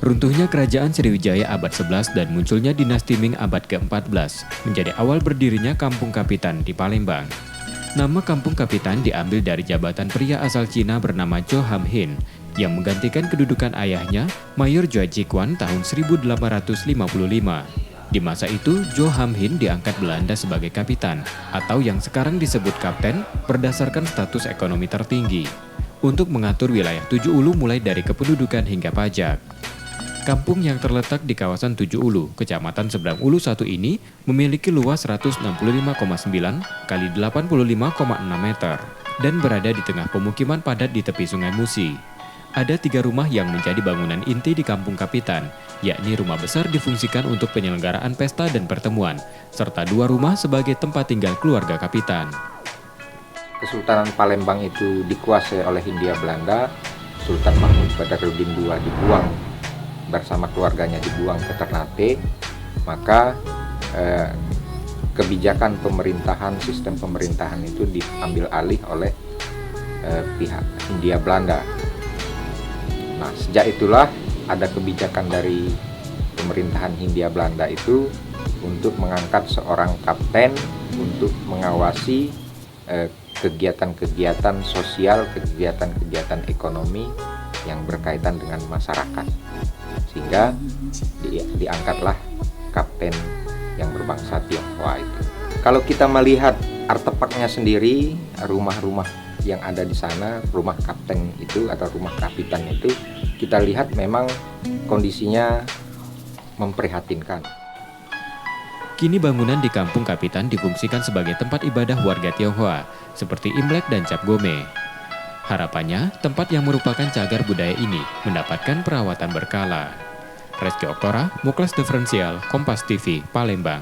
Runtuhnya kerajaan Sriwijaya abad 11 dan munculnya dinasti Ming abad ke-14 menjadi awal berdirinya Kampung Kapitan di Palembang. Nama Kampung Kapitan diambil dari jabatan pria asal Cina bernama Cho Ham Hin yang menggantikan kedudukan ayahnya, Mayor Joe Jikwan tahun 1855. Di masa itu, Jo Ham Hin diangkat Belanda sebagai kapitan, atau yang sekarang disebut kapten, berdasarkan status ekonomi tertinggi, untuk mengatur wilayah Tujuh Ulu mulai dari kependudukan hingga pajak. Kampung yang terletak di kawasan Tujuh Ulu, Kecamatan Seberang Ulu 1 ini memiliki luas 165,9 kali 85,6 meter dan berada di tengah pemukiman padat di tepi Sungai Musi. Ada 3 rumah yang menjadi bangunan inti di Kampung Kapitan, yakni rumah besar difungsikan untuk penyelenggaraan pesta dan pertemuan, serta 2 rumah sebagai tempat tinggal keluarga Kapitan. Kesultanan Palembang itu dikuasai oleh Hindia Belanda. Sultan Mahmud Badarudin II dibuang bersama keluarganya dibuang ke Ternate, maka kebijakan pemerintahan, sistem pemerintahan itu diambil alih oleh pihak Hindia Belanda. Nah, sejak itulah ada kebijakan dari pemerintahan Hindia Belanda itu untuk mengangkat seorang kapten untuk mengawasi kegiatan-kegiatan sosial, kegiatan-kegiatan ekonomi yang berkaitan dengan masyarakat. Sehingga diangkatlah kapten yang berbangsa Tionghoa itu. Kalau kita melihat artefaknya sendiri, rumah-rumah yang ada di sana, rumah kapten itu atau rumah kapitan itu, kita lihat memang kondisinya memprihatinkan. Kini bangunan di Kampung Kapitan difungsikan sebagai tempat ibadah warga Tionghoa, seperti Imlek dan Cap Gome. Harapannya, tempat yang merupakan cagar budaya ini mendapatkan perawatan berkala. Reski Oktora, Muklas Diferensial, Kompas TV, Palembang.